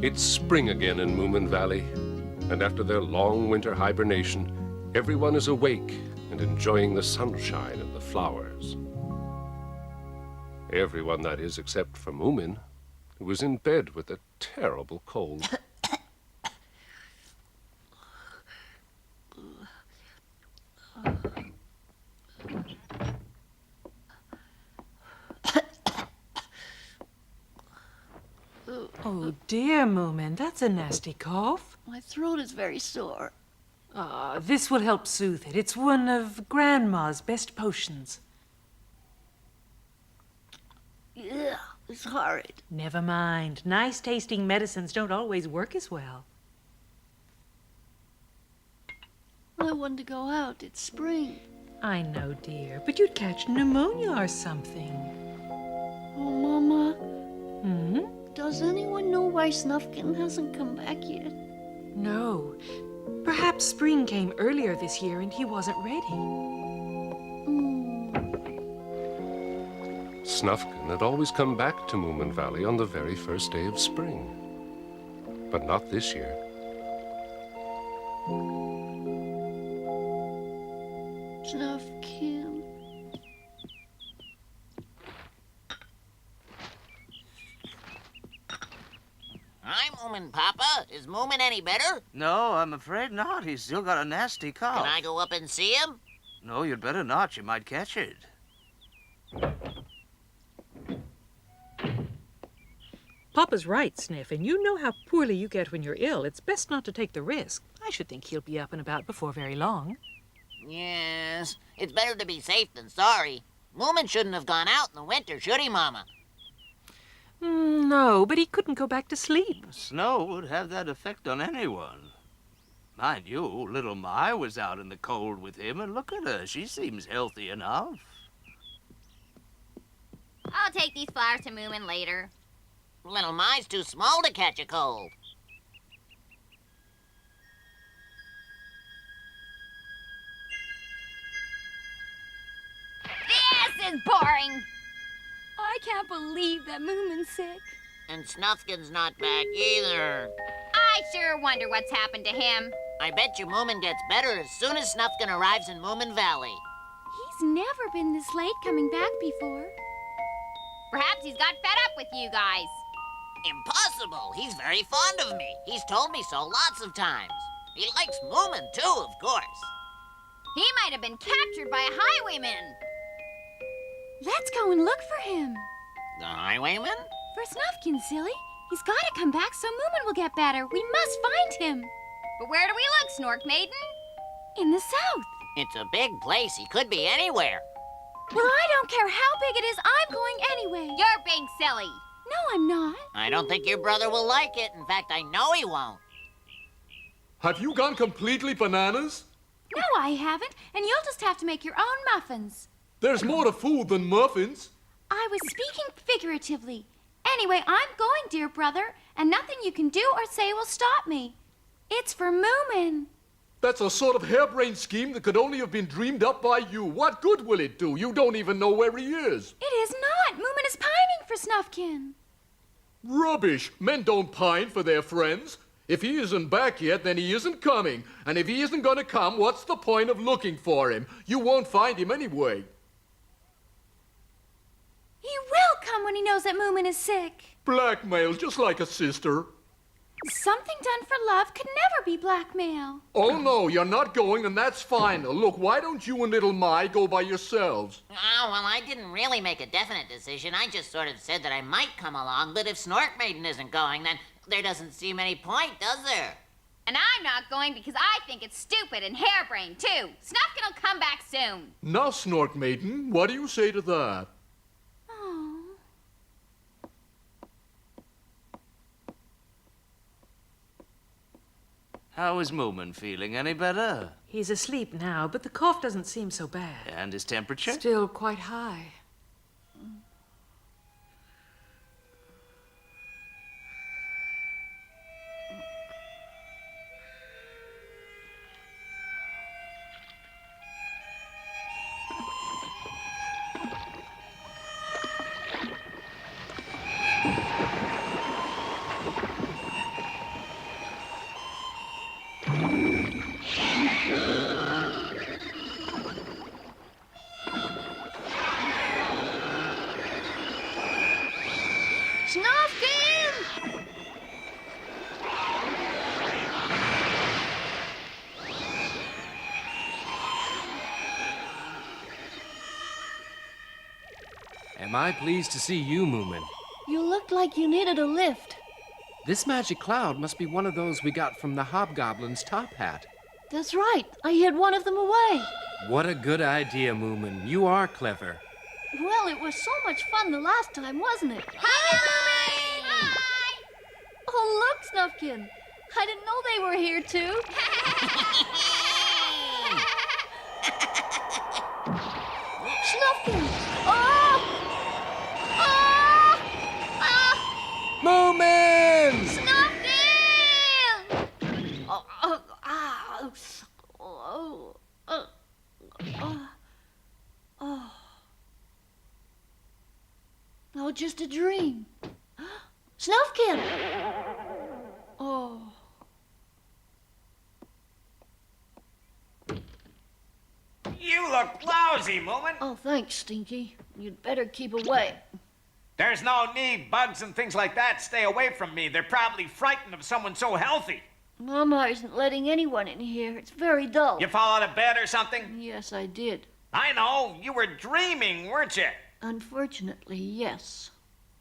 It's spring again in Moominvalley, and after their long winter hibernation, everyone is awake and enjoying the sunshine and the flowers. Everyone, that is, except for Moomin, who was in bed with a terrible cold. Oh, dear, Moomin, that's a nasty cough. My throat is very sore. Ah, this will help soothe it. It's one of Grandma's best potions. Yeah, it's horrid. Never mind. Nice-tasting medicines don't always work as well. I want to go out. It's spring. I know, dear, but you'd catch pneumonia or something. Oh, Mama. Hmm? Does anyone know why Snufkin hasn't come back yet? No. Perhaps spring came earlier this year and he wasn't ready. Snufkin had always come back to Moominvalley on the very first day of spring. But not this year. Snufkin. Hi, Moomin Papa. Is Moomin any better? No, I'm afraid not. He's still got a nasty cough. Can I go up and see him? No, you'd better not. You might catch it. Papa's right, Sniff, and you know how poorly you get when you're ill. It's best not to take the risk. I should think he'll be up and about before very long. Yes. It's better to be safe than sorry. Moomin shouldn't have gone out in the winter, should he, Mama? No, but he couldn't go back to sleep. Snow would have that effect on anyone. Mind you, little Mai was out in the cold with him, and look at her. She seems healthy enough. I'll take these flowers to Moomin later. Little Mai's too small to catch a cold. This is boring. I can't believe that Moomin's sick. And Snufkin's not back either. I sure wonder what's happened to him. I bet you Moomin gets better as soon as Snufkin arrives in Moominvalley. He's never been this late coming back before. Perhaps he's got fed up with you guys. Impossible! He's very fond of me. He's told me so lots of times. He likes Moomin, too, of course. He might have been captured by a highwayman. Let's go and look for him. The highwayman? For Snufkin, silly. He's got to come back so Moomin will get better. We must find him. But where do we look, Snork Maiden? In the south. It's a big place. He could be anywhere. Well, I don't care how big it is. I'm going anyway. You're being silly. No, I'm not. I don't think your brother will like it. In fact, I know he won't. Have you gone completely bananas? No, I haven't. And you'll just have to make your own muffins. There's more to food than muffins. I was speaking figuratively. Anyway, I'm going, dear brother, and nothing you can do or say will stop me. It's for Moomin. That's a sort of harebrained scheme that could only have been dreamed up by you. What good will it do? You don't even know where he is. It is not. Moomin is pining for Snufkin. Rubbish. Men don't pine for their friends. If he isn't back yet, then he isn't coming. And if he isn't going to come, what's the point of looking for him? You won't find him anyway. He will come when he knows that Moomin is sick. Blackmail, just like a sister. Something done for love could never be blackmail. Oh, no, you're not going, and that's final. Look, why don't you and little Mai go by yourselves? Oh, well, I didn't really make a definite decision. I just sort of said that I might come along, but if Snork Maiden isn't going, then there doesn't seem any point, does there? And I'm not going because I think it's stupid and harebrained, too. Snufkin will come back soon. Now, Snork Maiden, what do you say to that? Oh. How is Moomin feeling? Any better? He's asleep now, but the cough doesn't seem so bad. And his temperature? Still quite high. Am I pleased to see you, Moomin? You looked like you needed a lift. This magic cloud must be one of those we got from the hobgoblin's top hat. That's right. I hid one of them away. What a good idea, Moomin. You are clever. Well, it was so much fun the last time, wasn't it? Hi, Moomin! Oh, look, Snufkin. I didn't know they were here, too. Snufkin! Oh! Oh! Ah! Moomin! Snufkin! Oh, oh, ah, oh, oh. Oh, just a dream. Snufkin! Oh. You look lousy, Moomin. Oh, thanks, Stinky. You'd better keep away. There's no need. Bugs and things like that stay away from me. They're probably frightened of someone so healthy. Mama isn't letting anyone in here. It's very dull. You fall out of bed or something? Yes, I did. I know. You were dreaming, weren't you? Unfortunately, yes.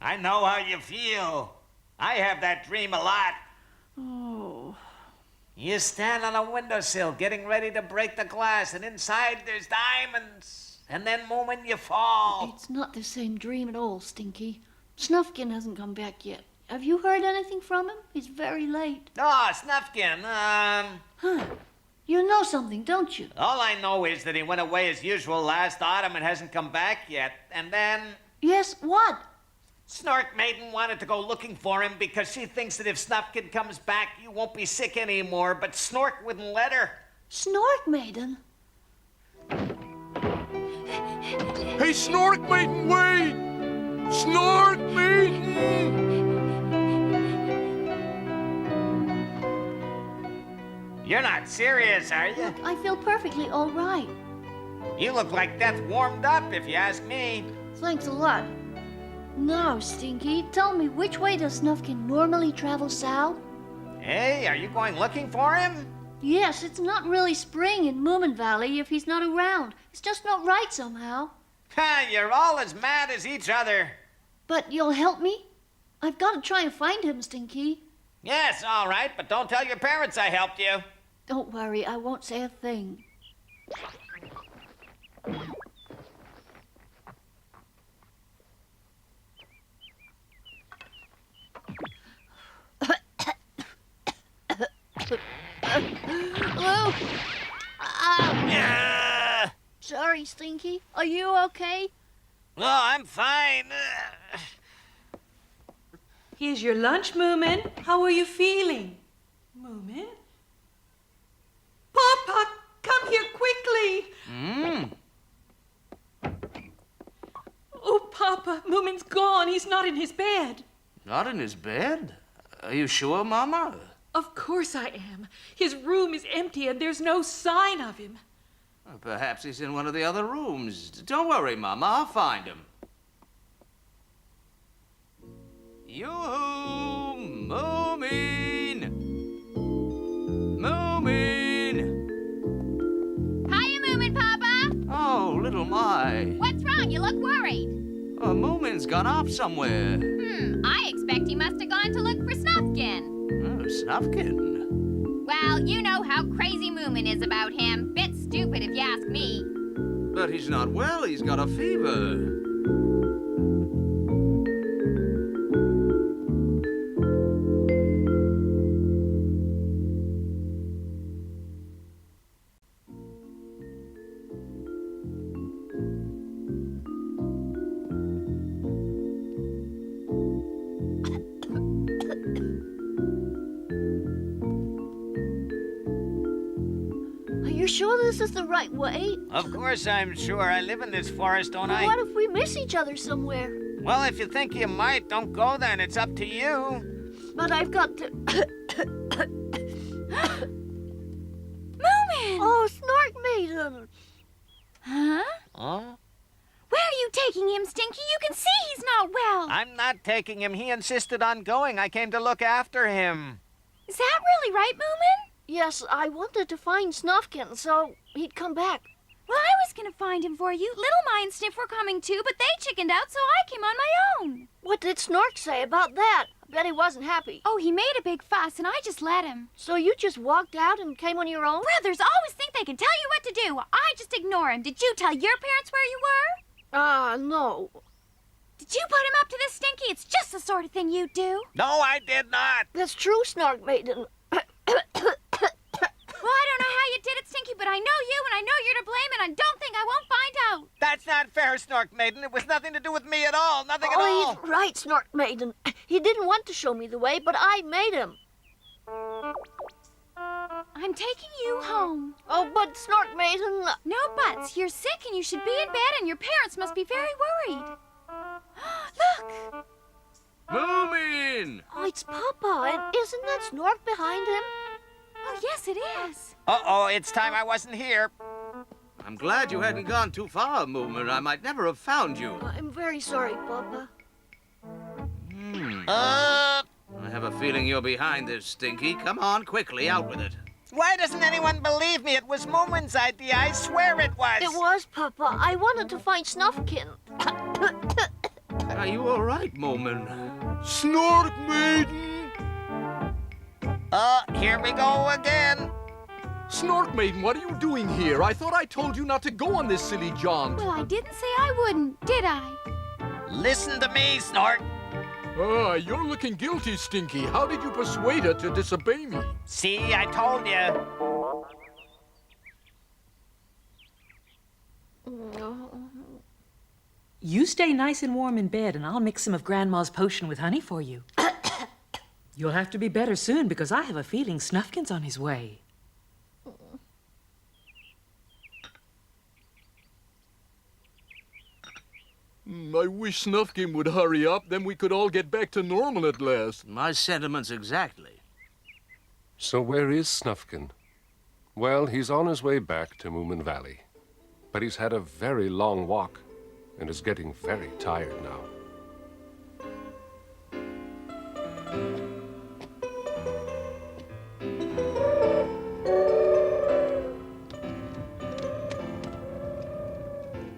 I know how you feel. I have that dream a lot. Oh. You stand on a windowsill getting ready to break the glass, and inside there's diamonds. And then, Moomin, you fall. It's not the same dream at all, Stinky. Snufkin hasn't come back yet. Have you heard anything from him? He's very late. Oh, Snufkin, Huh. You know something, don't you? all I know is that he went away as usual last autumn and hasn't come back yet. And then Yes, what? Snork Maiden wanted to go looking for him because she thinks that if Snufkin comes back, you won't be sick anymore, but Snork wouldn't let her. Snork Maiden? Hey, Snork Maiden, wait! Snork Maiden! You're not serious, are you? Look, I feel perfectly all right. You look like death warmed up, if you ask me. Thanks a lot. Now, Stinky, tell me, which way does Snufkin normally travel south? Hey, are you going looking for him? Yes, it's not really spring in Moominvalley if he's not around. It's just not right somehow. Ha, you're all as mad as each other. But you'll help me? I've got to try and find him, Stinky. Yes, all right, but don't tell your parents I helped you. Don't worry, I won't say a thing. Hello? Yeah. Sorry, Stinky. Are you okay? Oh, I'm fine. Here's your lunch, Moomin. How are you feeling? Moomin? Papa, come here quickly. Oh, Papa, Moomin's gone. He's not in his bed. Not in his bed? Are you sure, Mama? Of course I am. His room is empty and there's no sign of him. Perhaps he's in one of the other rooms. Don't worry, Mama. I'll find him. Yoo-hoo! Moomin! Moomin! Hiya, Moomin, Papa! Oh, little my. What's wrong? You look worried. Moomin's gone off somewhere. I expect he must have gone to look for Snufkin. Oh, Snufkin. Well, you know how crazy Moomin is about him. Bit stupid if you ask me. But he's not well. He's got a fever. Are you sure this is the right way? Of course I'm sure. I live in this forest, don't I? What if we miss each other somewhere? Well, if you think you might, don't go then. It's up to you. But I've got to... Moomin! Oh, Snork Maiden! Huh? Huh? Where are you taking him, Stinky? You can see he's not well. I'm not taking him. He insisted on going. I came to look after him. Is that really right, Moomin? Yes, I wanted to find Snufkin so he'd come back. Well, I was gonna find him for you. Little My and Sniff were coming too, but they chickened out, so I came on my own. What did Snork say about that? I bet he wasn't happy. Oh, he made a big fuss, and I just let him. So you just walked out and came on your own? Brothers always think they can tell you what to do. I just ignore him. Did you tell your parents where you were? No. Did you put him up to this, Stinky? It's just the sort of thing you do. No, I did not. That's true, Snark Maiden. Well, I don't know how you did it, Stinky, but I know you, and I know you're to blame, and I don't think I won't find out. That's not fair, Snork Maiden. It was nothing to do with me at all. Nothing at all. He's right, Snark Maiden. He didn't want to show me the way, but I made him. I'm taking you home. Oh, but Snark Maiden... No buts. You're sick, and you should be in bed, and your parents must be very worried. Look! Moomin! Oh, it's Papa, and isn't that Snork behind him? Oh, yes, it is. Uh-oh, it's time I wasn't here. I'm glad you hadn't gone too far, Moomin. I might never have found you. I'm very sorry, Papa. I have a feeling you're behind this, Stinky. Come on, quickly, out with it. Why doesn't anyone believe me? It was Moomin's idea. I swear it was. It was, Papa. I wanted to find Snufkin. Are you all right, Moomin? Snork Maiden! Here we go again. Snork Maiden, what are you doing here? I thought I told you not to go on this silly jaunt. Well, I didn't say I wouldn't, did I? Listen to me, Snork. You're looking guilty, Stinky. How did you persuade her to disobey me? See, I told you. You stay nice and warm in bed, and I'll mix some of Grandma's potion with honey for you. You'll have to be better soon, because I have a feeling Snufkin's on his way. I wish Snufkin would hurry up, then we could all get back to normal at last. My sentiments exactly. So where is Snufkin? Well, he's on his way back to Moominvalley. But he's had a very long walk and is getting very tired now.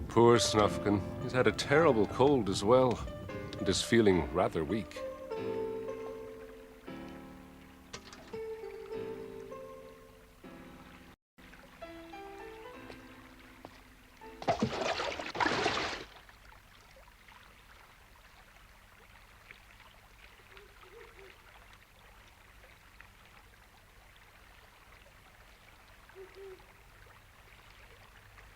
Poor Snufkin. He's had a terrible cold as well and is feeling rather weak.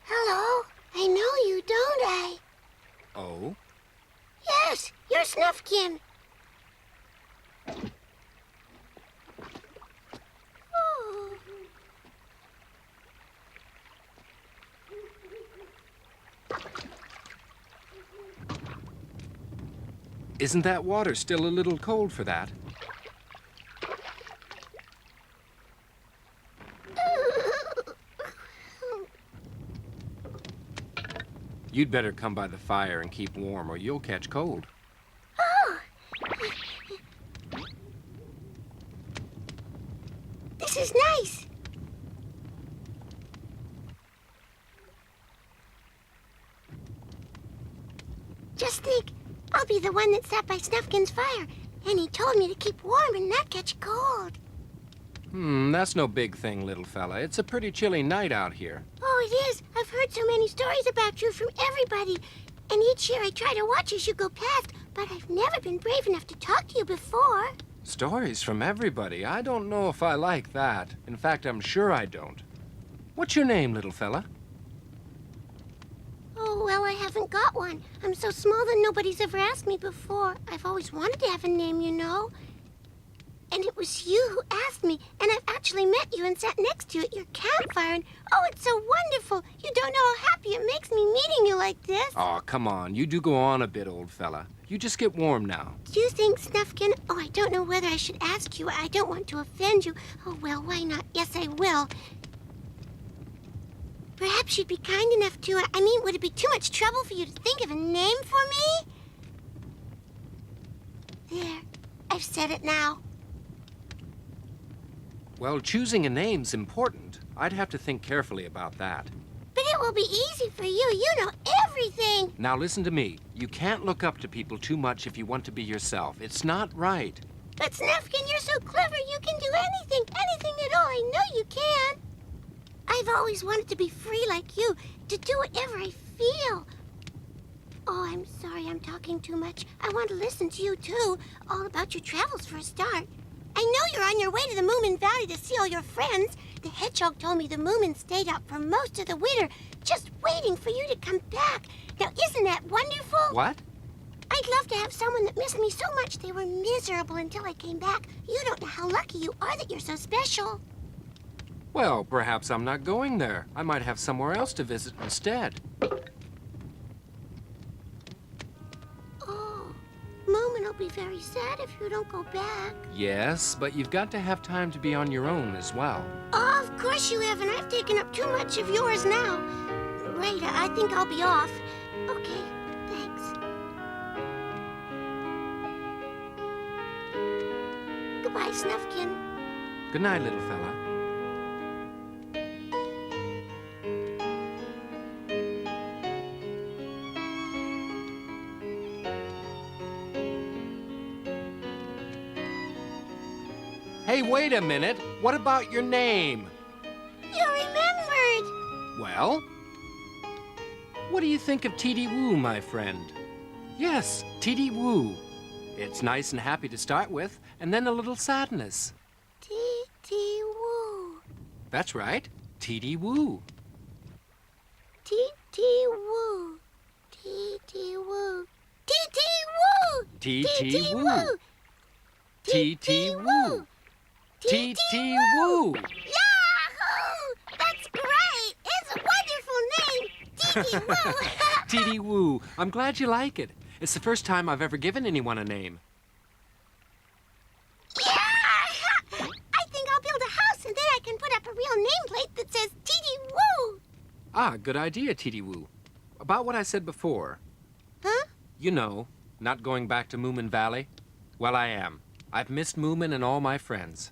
Hello, I know you, don't I? Oh? Yes, you're Snufkin. Oh. Isn't that water still a little cold for that? You'd better come by the fire and keep warm, or you'll catch cold. Oh. This is nice. Just think, I'll be the one that sat by Snufkin's fire, and he told me to keep warm and not catch cold. That's no big thing, little fella. It's a pretty chilly night out here. Oh, it is. I've heard so many stories about you from everybody. And each year I try to watch as you go past, but I've never been brave enough to talk to you before. Stories from everybody? I don't know if I like that. In fact, I'm sure I don't. What's your name, little fella? Oh, well, I haven't got one. I'm so small that nobody's ever asked me before. I've always wanted to have a name, you know. And it was you who asked me, and I've actually met you and sat next to you at your campfire, and oh, it's so wonderful. You don't know how happy it makes me meeting you like this. Oh, come on. You do go on a bit, old fella. You just get warm now. Do you think, Snufkin? Oh, I don't know whether I should ask you. I don't want to offend you. Oh, well, why not? Yes, I will. Perhaps you'd be kind enough to, I mean, would it be too much trouble for you to think of a name for me? There, I've said it now. Well, choosing a name's important. I'd have to think carefully about that. But it It will be easy for you. You know everything. Now listen to me. You can't look up to people too much if you want to be yourself. It's not right. But Snufkin, you're so clever. You can do anything at all. I know you can. I've always wanted to be free like you, to do whatever I feel. Oh, I'm sorry I'm talking too much. I want to listen to you, too. All about your travels for a start. I know you're on your way to the Moominvalley to see all your friends. The hedgehog told me the Moomin stayed out for most of the winter, just waiting for you to come back. Now, isn't that wonderful? What? I'd love to have someone that missed me so much they were miserable until I came back. You don't know how lucky you are that you're so special. Well, perhaps I'm not going there. I might have somewhere else to visit instead. Oh, Moomin will be very sad if you don't go back. Yes, but you've got to have time to be on your own as well. Oh, of course you have, and I've taken up too much of yours now. Right, I think I'll be off. Okay, thanks. Goodbye, Snufkin. Good night, little fella. Hey, wait a minute. What about your name? You remembered. Well? What do you think of T.D. Woo, my friend? Yes, T.D. Woo. It's nice and happy to start with, and then a little sadness. T.T. Woo. That's right, T.D. Woo. T.T. Woo. T.T. Woo. T.T. Woo. T.T. Woo. T.T. Woo. T.T. Woo. Yahoo! That's great. It's a wonderful name. T.T. Woo. T.D. Woo. I'm glad you like it. It's the first time I've ever given anyone a name. Yeah! I think I'll build a house and then I can put up a real nameplate that says T.D. Woo. Ah, good idea, T.D. Woo. About what I said before. Huh? You know, not going back to Moominvalley. Well, I am. I've missed Moomin and all my friends.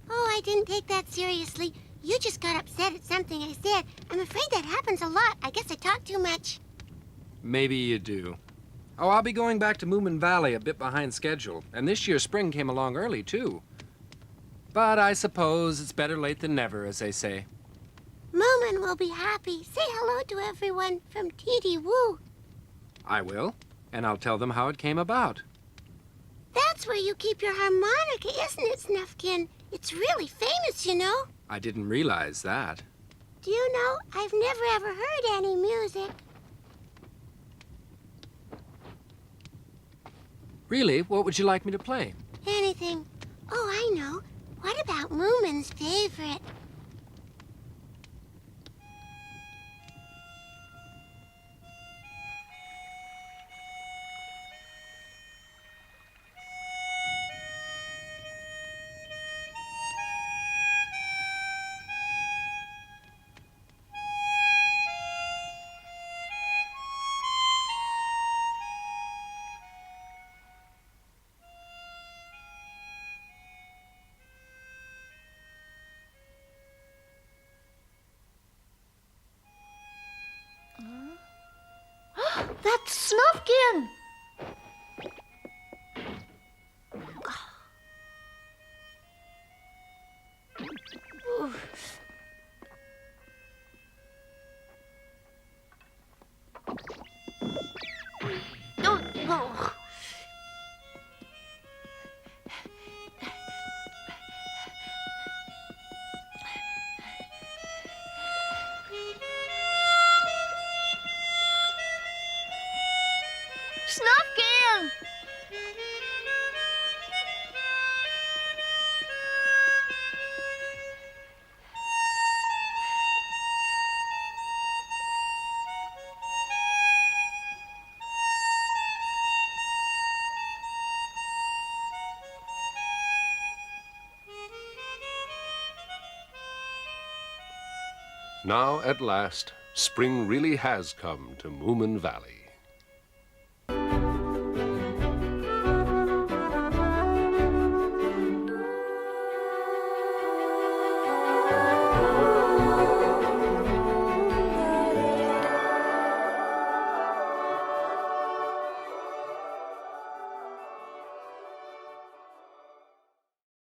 Oh, I didn't take that seriously. You just got upset at something I said. I'm afraid that happens a lot. I guess I talk too much. Maybe you do. Oh, I'll be going back to Moominvalley a bit behind schedule, and this year spring came along early, too. But I suppose it's better late than never, as they say. Moomin will be happy. Say hello to everyone from T.D. Woo. I will, and I'll tell them how it came about. That's where you keep your harmonica, isn't it, Snufkin? It's really famous, you know. I didn't realize that. Do you know, I've never ever heard any music. Really? What would you like me to play? Anything. Oh, I know. What about Moomin's favorite? That's Snufkin! Snufkin! Now, at last, spring really has come to Moominvalley.